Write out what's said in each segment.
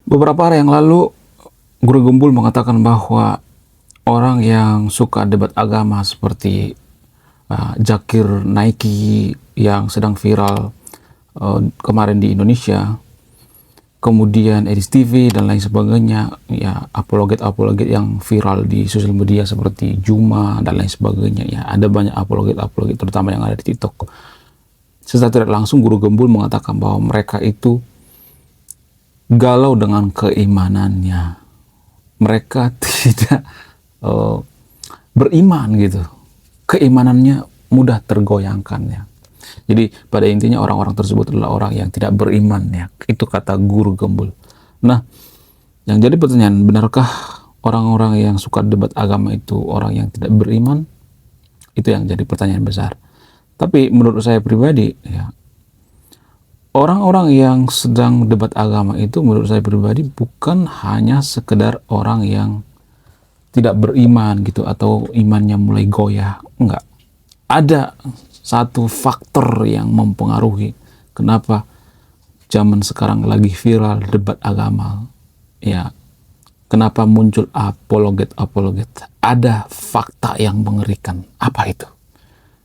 Beberapa hari yang lalu, Guru Gembul mengatakan bahwa orang yang suka debat agama seperti Zakir Naiki yang sedang viral kemarin di Indonesia, kemudian Edis TV dan lain sebagainya, ya apologet-apologet yang viral di sosial media seperti Juma dan lain sebagainya, ya ada banyak apologet-apologet terutama yang ada di TikTok. Secara tidak langsung Guru Gembul mengatakan bahwa mereka itu galau dengan keimanannya. Mereka tidak beriman gitu. Keimanannya mudah tergoyangkan ya. Jadi pada intinya orang-orang tersebut adalah orang yang tidak beriman ya. Itu kata Guru Gembul. Nah, yang jadi pertanyaan, benarkah orang-orang yang suka debat agama itu orang yang tidak beriman? Itu yang jadi pertanyaan besar. Tapi menurut saya pribadi ya, orang-orang yang sedang debat agama itu menurut saya pribadi bukan hanya sekedar orang yang tidak beriman gitu atau imannya mulai goyah. Enggak. Ada satu faktor yang mempengaruhi kenapa zaman sekarang lagi viral debat agama. Ya, kenapa muncul apologet-apologet. Ada fakta yang mengerikan. Apa itu?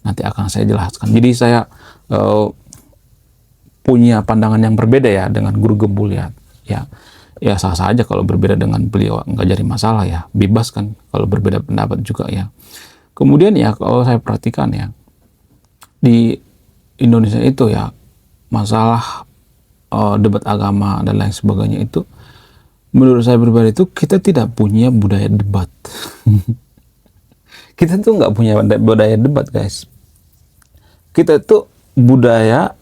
Nanti akan saya jelaskan. Jadi saya punya pandangan yang berbeda ya dengan Guru Gembul ya. Ya sah-sah aja kalau berbeda dengan beliau, nggak jadi masalah ya, bebas kan kalau berbeda pendapat juga ya. Kemudian ya kalau saya perhatikan ya, di Indonesia itu ya masalah debat agama dan lain sebagainya itu menurut saya pribadi itu kita tidak punya budaya debat. Kita tuh nggak punya budaya debat guys. Kita tuh budaya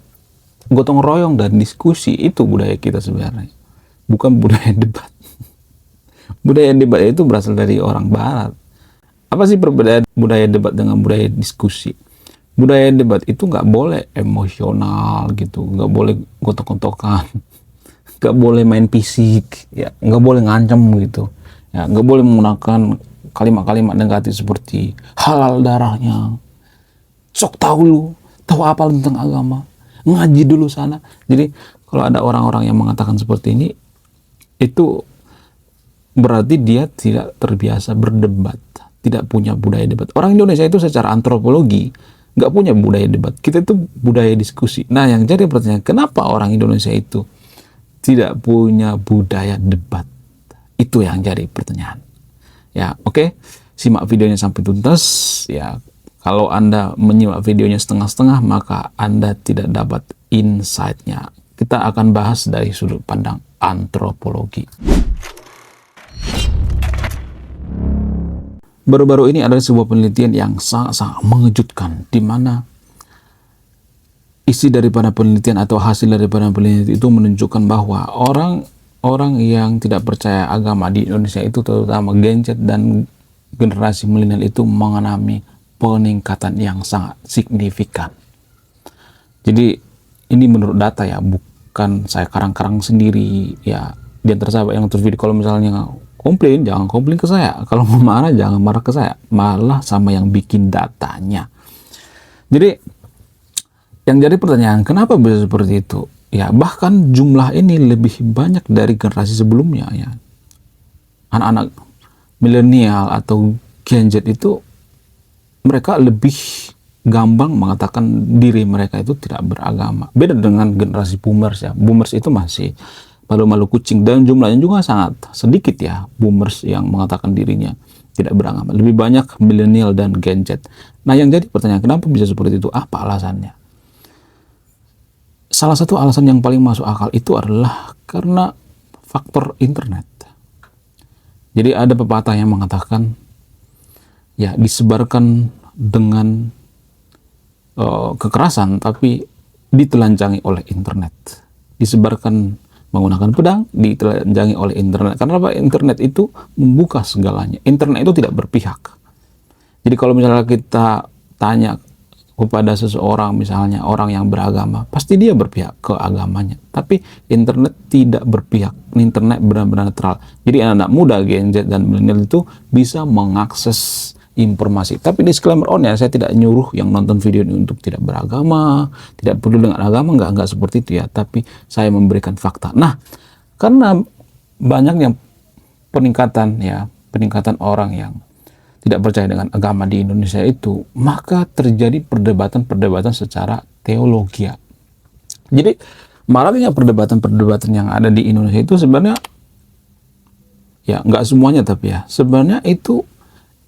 gotong royong dan diskusi, itu budaya kita sebenarnya, bukan budaya debat. Budaya debat itu berasal dari orang barat. Apa sih perbedaan budaya debat dengan budaya diskusi? Budaya debat itu nggak boleh emosional gitu, nggak boleh gotok-gotokan, nggak boleh main fisik, ya nggak boleh ngancam gitu, ya nggak boleh menggunakan kalimat-kalimat negatif seperti halal darahnya, sok tahu lu, tahu apa tentang agama, ngaji dulu sana. Jadi kalau ada orang-orang yang mengatakan seperti ini, itu berarti dia tidak terbiasa berdebat, tidak punya budaya debat. Orang Indonesia itu secara antropologi nggak punya budaya debat. Kita itu budaya diskusi. Nah, yang jadi pertanyaan, kenapa orang Indonesia itu tidak punya budaya debat? Itu yang jadi pertanyaan. Ya, oke. Simak videonya sampai tuntas ya. Kalau Anda menyimak videonya setengah-setengah, maka Anda tidak dapat insight-nya. Kita akan bahas dari sudut pandang antropologi. Baru-baru ini ada sebuah penelitian yang sangat-sangat mengejutkan, di mana isi daripada penelitian atau hasil daripada penelitian itu menunjukkan bahwa orang yang tidak percaya agama di Indonesia itu, terutama Gen Z dan generasi milenial, itu mengalami peningkatan yang sangat signifikan. Jadi ini menurut data ya, bukan saya karang-karang sendiri ya. Di antara sahabat yang nonton video, kalau misalnya komplain, jangan komplain ke saya. Kalau mau marah, jangan marah ke saya, malah sama yang bikin datanya. Jadi yang jadi pertanyaan, kenapa bisa seperti itu? Ya bahkan jumlah ini lebih banyak dari generasi sebelumnya ya. Anak-anak milenial atau Gen Z itu mereka lebih gampang mengatakan diri mereka itu tidak beragama. Beda dengan generasi boomers ya. Boomers itu masih malu-malu kucing, dan jumlahnya juga sangat sedikit ya boomers yang mengatakan dirinya tidak beragama. Lebih banyak milenial dan Gen Z. Nah, yang jadi pertanyaan, kenapa bisa seperti itu? Apa alasannya? Salah satu alasan yang paling masuk akal itu adalah karena faktor internet. Jadi ada pepatah yang mengatakan ya, disebarkan dengan kekerasan tapi ditelanjangi oleh internet. Disebarkan menggunakan pedang, ditelanjangi oleh internet. Karena apa? Internet itu membuka segalanya. Internet itu tidak berpihak. Jadi kalau misalnya kita tanya kepada seseorang, misalnya orang yang beragama, pasti dia berpihak ke agamanya. Tapi internet tidak berpihak. Internet benar-benar netral. Jadi anak-anak muda, Gen Z dan milenial itu bisa mengakses informasi. Tapi disclaimer on ya, saya tidak nyuruh yang nonton video ini untuk tidak beragama, tidak peduli dengan agama, enggak seperti itu ya. Tapi saya memberikan fakta. Nah, karena banyaknya peningkatan orang yang tidak percaya dengan agama di Indonesia itu, maka terjadi perdebatan-perdebatan secara teologi. Jadi maraknya perdebatan-perdebatan yang ada di Indonesia itu sebenarnya, ya nggak semuanya tapi ya, sebenarnya itu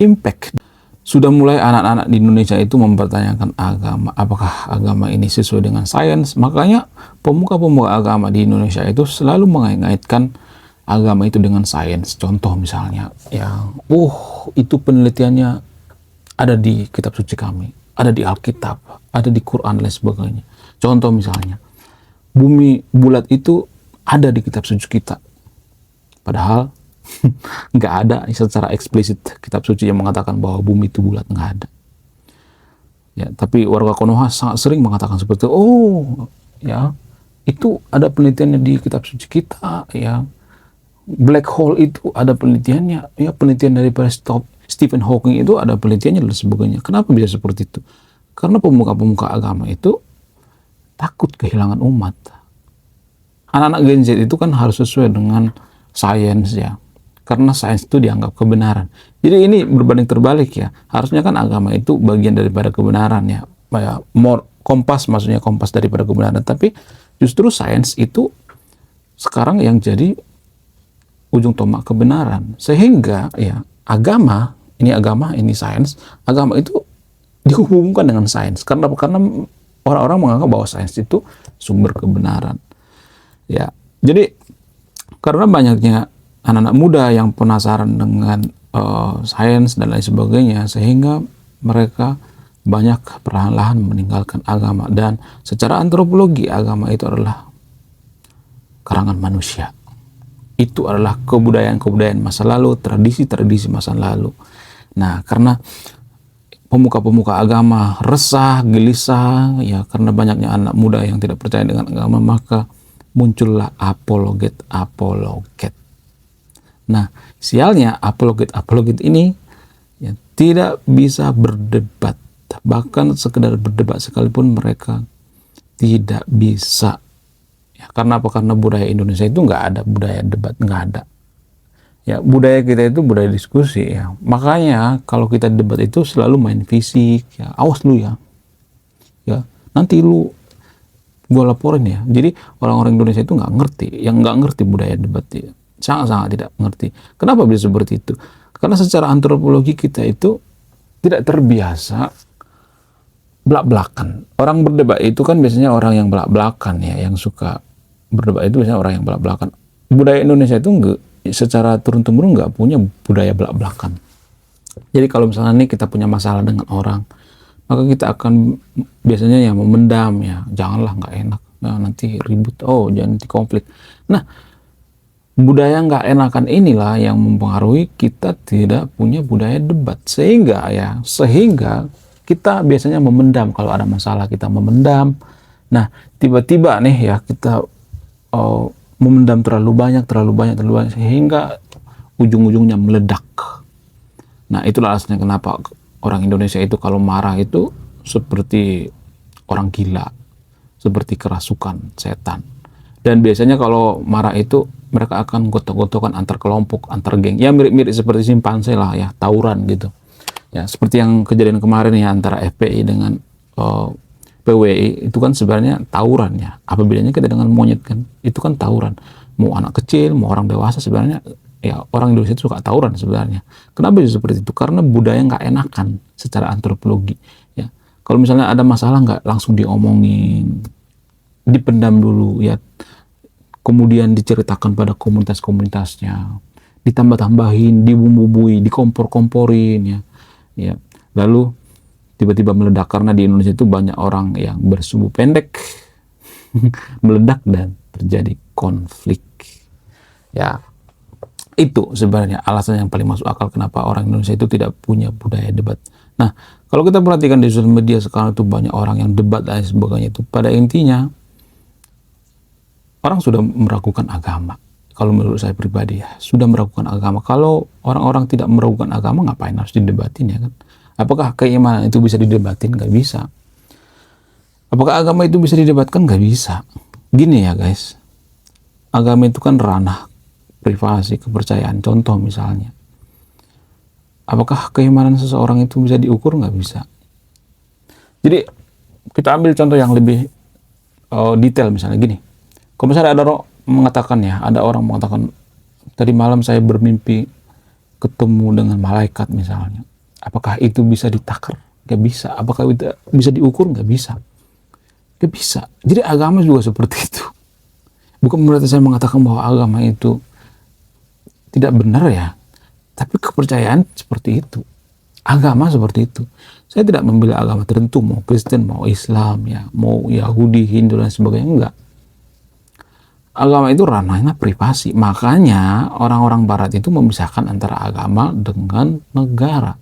impact. Sudah mulai anak-anak di Indonesia itu mempertanyakan agama, apakah agama ini sesuai dengan sains. Makanya pemuka-pemuka agama di Indonesia itu selalu mengait-ngaitkan agama itu dengan sains. Contoh misalnya, itu penelitiannya ada di kitab suci kami, ada di Alkitab, ada di Quran dan lain sebagainya. Contoh misalnya, bumi bulat itu ada di kitab suci kita, padahal nggak ada secara eksplisit kitab suci yang mengatakan bahwa bumi itu bulat, nggak ada. Ya, tapi warga Konoha sangat sering mengatakan seperti itu. Itu ada penelitiannya di kitab suci kita, ya. Black hole itu ada penelitiannya, ya, penelitian daripada Stephen Hawking itu ada penelitiannya dan sebagainya. Kenapa bisa seperti itu? Karena pemuka-pemuka agama itu takut kehilangan umat. Anak-anak Gen Z itu kan harus sesuai dengan sains, ya, karena sains itu dianggap kebenaran. Jadi ini berbanding terbalik, ya. Harusnya kan agama itu bagian daripada kebenaran, ya, more kompas, maksudnya kompas daripada kebenaran. Tapi justru sains itu sekarang yang jadi ujung tombak kebenaran, sehingga ya agama ini sains, agama itu dihubungkan dengan sains. Karena orang-orang menganggap bahwa sains itu sumber kebenaran. Ya, jadi karena banyaknya anak-anak muda yang penasaran dengan sains dan lain sebagainya, sehingga mereka banyak perlahan-lahan meninggalkan agama. Dan secara antropologi, agama itu adalah karangan manusia. Itu adalah kebudayaan-kebudayaan masa lalu, tradisi-tradisi masa lalu. Nah, karena pemuka-pemuka agama resah, gelisah, ya, karena banyaknya anak muda yang tidak percaya dengan agama, maka muncullah apologet. Nah, sialnya apologet ini, ya, tidak bisa berdebat. Bahkan sekedar berdebat sekalipun mereka tidak bisa. Ya, karena apa? Karena budaya Indonesia itu nggak ada budaya debat, nggak ada. Ya, budaya kita itu budaya diskusi, ya. Makanya kalau kita debat itu selalu main fisik, ya. Awas lu, ya. Ya, nanti lu gua laporin, ya. Jadi orang-orang Indonesia itu nggak ngerti budaya debat, ya. Sangat-sangat tidak mengerti. Kenapa bisa seperti itu? Karena secara antropologi kita itu tidak terbiasa belak-belakan. Orang berdebat itu kan biasanya orang yang belak-belakan, ya, yang suka berdebat itu biasanya orang yang belak-belakan. Budaya Indonesia itu secara turun-temurun nggak punya budaya belak-belakan. Jadi kalau misalnya nih kita punya masalah dengan orang, maka kita akan biasanya ya memendam, ya, janganlah, nggak enak, nah, nanti ribut, jangan nanti konflik. Nah, budaya nggak enakan inilah yang mempengaruhi kita tidak punya budaya debat, sehingga kita biasanya memendam. Kalau ada masalah kita memendam. Nah, tiba-tiba nih, ya, kita memendam terlalu banyak, sehingga ujung-ujungnya meledak. Nah, itulah alasannya kenapa orang Indonesia itu kalau marah itu seperti orang gila, seperti kerasukan setan. Dan biasanya kalau marah itu mereka akan gotok-gotokan antar kelompok, antar geng. Ya, mirip-mirip seperti simpanse lah, ya, tawuran gitu. Ya, seperti yang kejadian kemarin, ya, antara FPI dengan PWI, itu kan sebenarnya tawuran, ya. Apa bedanya kita dengan monyet, kan? Itu kan tawuran. Mau anak kecil, mau orang dewasa, sebenarnya ya orang Indonesia itu suka tawuran sebenarnya. Kenapa bisa seperti itu? Karena budaya nggak enakan secara antropologi, ya. Kalau misalnya ada masalah nggak langsung diomongin, dipendam dulu, ya. Kemudian diceritakan pada komunitas-komunitasnya, ditambah-tambahin, dibumbu-bumbui, dikompor-komporin, ya. Ya. Lalu tiba-tiba meledak, karena di Indonesia itu banyak orang yang bersumbu pendek, meledak dan terjadi konflik. Ya, itu sebenarnya alasan yang paling masuk akal kenapa orang Indonesia itu tidak punya budaya debat. Nah, kalau kita perhatikan di sosial media sekarang itu banyak orang yang debat dan sebagainya, itu pada intinya orang sudah meragukan agama. Kalau menurut saya pribadi, ya, sudah meragukan agama. Kalau orang-orang tidak meragukan agama, ngapain harus didebatin, ya kan? Apakah keimanan itu bisa didebatin? Nggak bisa. Apakah agama itu bisa didebatkan? Nggak bisa. Gini ya guys, agama itu kan ranah privasi, kepercayaan. Contoh misalnya, apakah keimanan seseorang itu bisa diukur? Nggak bisa. Jadi kita ambil contoh yang lebih detail, misalnya gini. Kalau misalnya ada orang mengatakan, tadi malam saya bermimpi ketemu dengan malaikat misalnya. Apakah itu bisa ditakar? Nggak bisa. Apakah itu bisa diukur? Nggak bisa. Nggak bisa. Jadi agama juga seperti itu. Bukan berarti saya mengatakan bahwa agama itu tidak benar ya. Tapi kepercayaan seperti itu. Agama seperti itu. Saya tidak membela agama tertentu, mau Kristen, mau Islam, ya, mau Yahudi, Hindu, dan sebagainya. Enggak. Agama itu ranahnya privasi. Makanya orang-orang barat itu memisahkan antara agama dengan negara.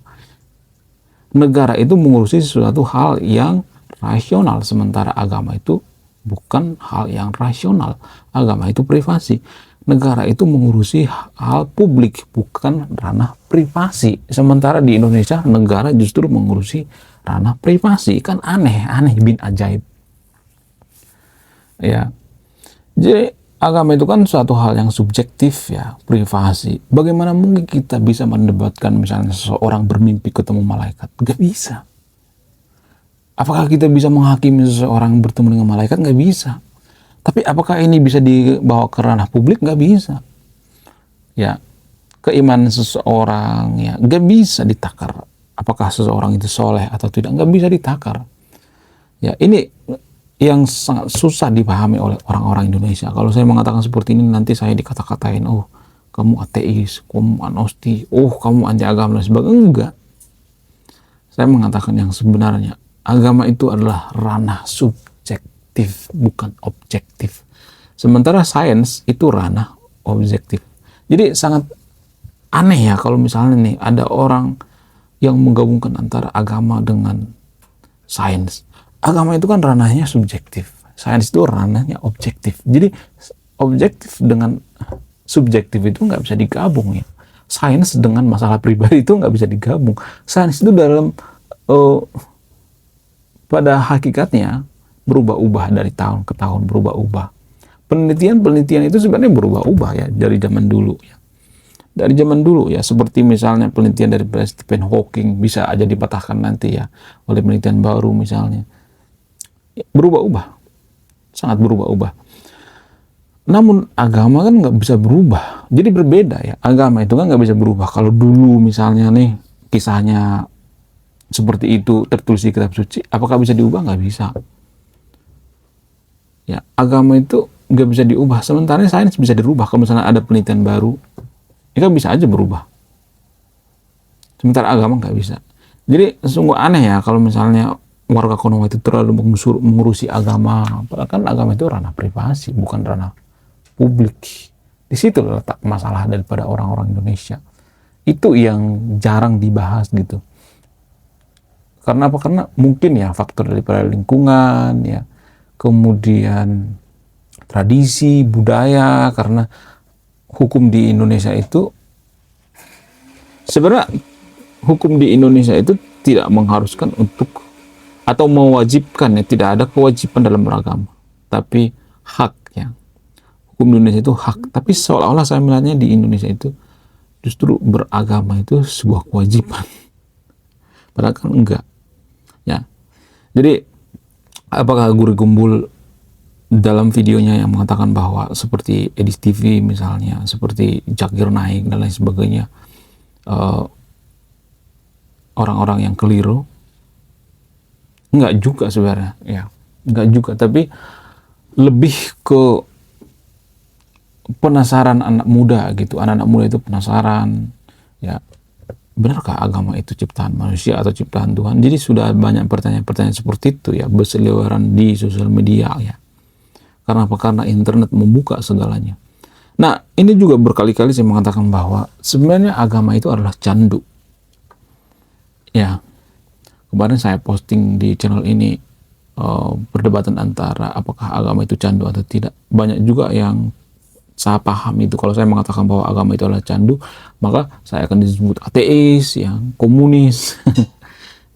Negara itu mengurusi sesuatu hal yang rasional, sementara agama itu bukan hal yang rasional. Agama itu privasi. Negara itu mengurusi hal publik, bukan ranah privasi. Sementara di Indonesia, negara justru mengurusi ranah privasi. Kan aneh bin ajaib. Ya. Jadi agama itu kan suatu hal yang subjektif ya, privasi. Bagaimana mungkin kita bisa mendebatkan misalnya seseorang bermimpi ketemu malaikat? Gak bisa. Apakah kita bisa menghakimi seseorang bertemu dengan malaikat? Gak bisa. Tapi apakah ini bisa dibawa ke ranah publik? Nggak bisa. Ya, keimanan seseorang ya nggak bisa ditakar. Apakah seseorang itu soleh atau tidak? Nggak bisa ditakar. Ya, ini yang sangat susah dipahami oleh orang-orang Indonesia. Kalau saya mengatakan seperti ini, nanti saya dikata-katain, oh kamu ateis, kamu agnostik, oh kamu anti agama dan sebagainya. Enggak. Saya mengatakan yang sebenarnya, agama itu adalah ranah subjektif, bukan objektif. Sementara sains itu ranah objektif. Jadi sangat aneh ya kalau misalnya nih ada orang yang menggabungkan antara agama dengan sains. Agama itu kan ranahnya subjektif, sains itu ranahnya objektif. Jadi objektif dengan subjektif itu nggak bisa digabung ya. Sains dengan masalah pribadi itu nggak bisa digabung. Sains itu dalam pada hakikatnya berubah-ubah dari tahun ke tahun, berubah-ubah. Penelitian itu sebenarnya berubah-ubah ya dari zaman dulu ya. Dari zaman dulu ya, seperti misalnya penelitian dari Stephen Hawking bisa aja dipatahkan nanti ya oleh penelitian baru misalnya. Berubah-ubah, sangat berubah-ubah. Namun agama kan nggak bisa berubah, jadi berbeda ya. Agama itu kan nggak bisa berubah. Kalau dulu misalnya nih kisahnya seperti itu tertulis di kitab suci, apakah bisa diubah? Nggak bisa. Ya, agama itu nggak bisa diubah. Sementara sains bisa dirubah. Kalau misalnya ada penelitian baru, itu kan bisa aja berubah. Sementara agama nggak bisa. Jadi sungguh aneh ya kalau misalnya warga Konoha itu terlalu mengurusi agama. Padahal kan agama itu ranah privasi, bukan ranah publik. Di situ letak masalah daripada orang-orang Indonesia. Itu yang jarang dibahas gitu. Karena apa? Karena mungkin ya faktor daripada lingkungan ya, kemudian tradisi, budaya, karena hukum di Indonesia itu sebenarnya hukum di Indonesia itu tidak mengharuskan untuk atau mewajibkan ya, tidak ada kewajiban dalam beragama, tapi hak ya. Hukum di Indonesia itu hak, tapi seolah-olah saya melihatnya di Indonesia itu justru beragama itu sebuah kewajiban. Padahal kan enggak. Ya. Jadi apakah Guru Gumbul dalam videonya yang mengatakan bahwa seperti Edis TV misalnya, seperti Zakir Naik dan lain sebagainya, orang-orang yang keliru? Enggak juga sebenarnya, ya, enggak juga. Tapi lebih ke penasaran anak muda gitu. Anak-anak muda itu penasaran, ya, benarkah agama itu ciptaan manusia atau ciptaan Tuhan? Jadi sudah banyak pertanyaan-pertanyaan seperti itu ya berseliweran di sosial media ya. Karena apa? Karena internet membuka segalanya. Nah, ini juga berkali-kali saya mengatakan bahwa sebenarnya agama itu adalah candu. Ya, kemarin saya posting di channel ini perdebatan antara apakah agama itu candu atau tidak. Banyak juga yang saya paham itu kalau saya mengatakan bahwa agama itu adalah candu, maka saya akan disebut ateis, yang komunis.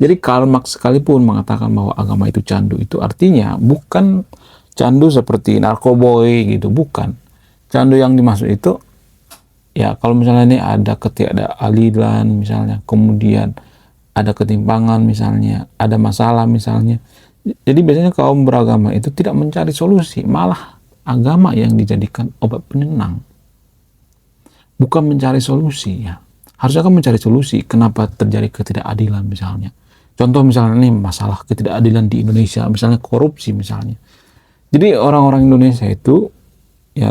Jadi Karl Marx sekalipun mengatakan bahwa agama itu candu, itu artinya bukan candu seperti narkoboy gitu, bukan. Candu yang dimaksud itu Ya kalau misalnya ini ada ketidakadilan misalnya, kemudian ada ketimpangan misalnya, ada masalah misalnya. Jadi biasanya kaum beragama itu tidak mencari solusi, malah agama yang dijadikan obat penenang. Bukan mencari solusi ya. Harusnya kan mencari solusi kenapa terjadi ketidakadilan misalnya. Contoh misalnya nih masalah ketidakadilan di Indonesia, misalnya korupsi misalnya. Jadi orang-orang Indonesia itu ya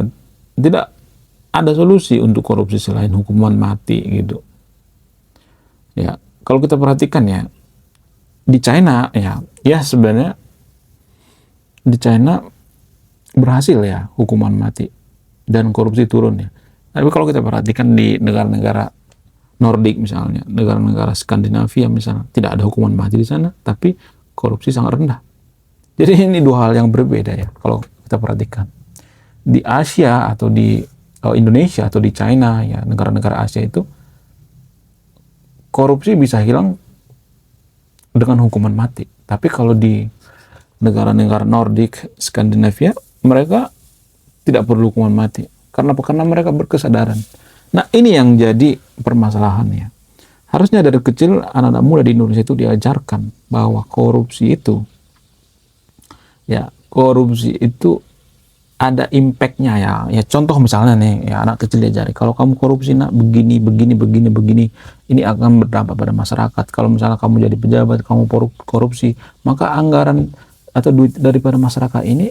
tidak ada solusi untuk korupsi selain hukuman mati gitu. Ya, kalau kita perhatikan ya di China ya sebenarnya di China berhasil ya hukuman mati dan korupsi turun ya. Tapi kalau kita perhatikan di negara-negara Nordik misalnya, negara-negara Skandinavia misalnya, tidak ada hukuman mati di sana, tapi korupsi sangat rendah. Jadi ini dua hal yang berbeda ya kalau kita perhatikan. Di Asia atau di Indonesia atau di China ya, negara-negara Asia itu korupsi bisa hilang dengan hukuman mati. Tapi kalau di negara-negara Nordik, Skandinavia, mereka tidak perlu hukuman mati. Karena apa? Karena mereka berkesadaran. Nah, ini yang jadi permasalahannya. Harusnya dari kecil anak-anak muda di Indonesia itu diajarkan bahwa korupsi itu ada impactnya ya. Ya contoh misalnya nih, ya anak kecil diajari kalau kamu korupsi nak begini, ini akan berdampak pada masyarakat. Kalau misalnya kamu jadi pejabat, kamu korupsi, maka anggaran atau duit daripada masyarakat ini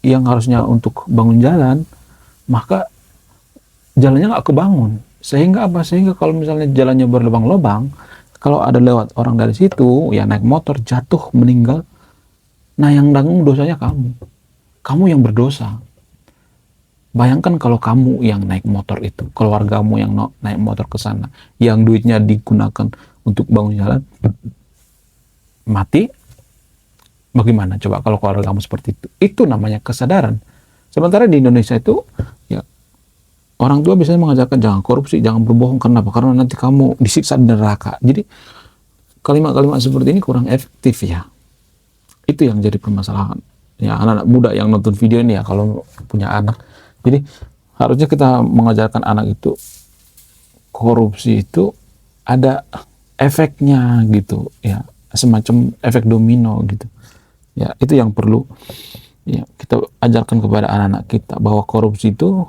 yang harusnya untuk bangun jalan, maka jalannya nggak kebangun. Sehingga apa? Sehingga kalau misalnya jalannya berlubang-lubang, kalau ada lewat orang dari situ, ya naik motor jatuh meninggal, nah yang tanggung dosanya kamu. Kamu yang berdosa. Bayangkan kalau kamu yang naik motor itu, keluargamu yang naik motor ke sana, yang duitnya digunakan untuk bangun jalan, mati, bagaimana coba kalau keluarga kamu seperti itu? Itu namanya kesadaran. Sementara di Indonesia itu, ya orang tua biasanya mengajarkan jangan korupsi, jangan berbohong. Kenapa? Karena nanti kamu disiksa di neraka. Jadi kalimat-kalimat seperti ini kurang efektif ya. Itu yang jadi permasalahan. Ya anak-anak muda yang nonton video ini ya kalau punya anak. Jadi harusnya kita mengajarkan anak itu korupsi itu ada efeknya gitu ya, semacam efek domino gitu. Ya itu yang perlu ya kita ajarkan kepada anak-anak kita bahwa korupsi itu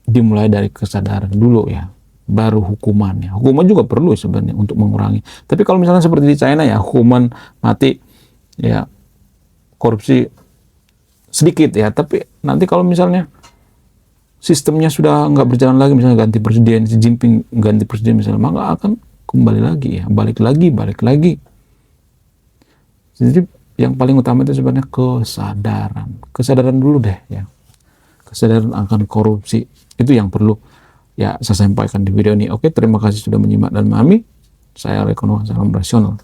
dimulai dari kesadaran dulu ya, baru hukumannya. Hukuman juga perlu sebenarnya untuk mengurangi. Tapi kalau misalnya seperti di China ya hukuman mati ya, korupsi sedikit ya, tapi nanti kalau misalnya sistemnya sudah nggak berjalan lagi, misalnya ganti presiden, Xi Jinping ganti presiden misalnya, maka akan kembali lagi ya, balik lagi. Jadi yang paling utama itu sebenarnya kesadaran dulu deh ya, kesadaran akan korupsi itu yang perlu ya saya sampaikan di video ini. Oke, terima kasih sudah menyimak dan memahami. Saya Rekono, salam rasional.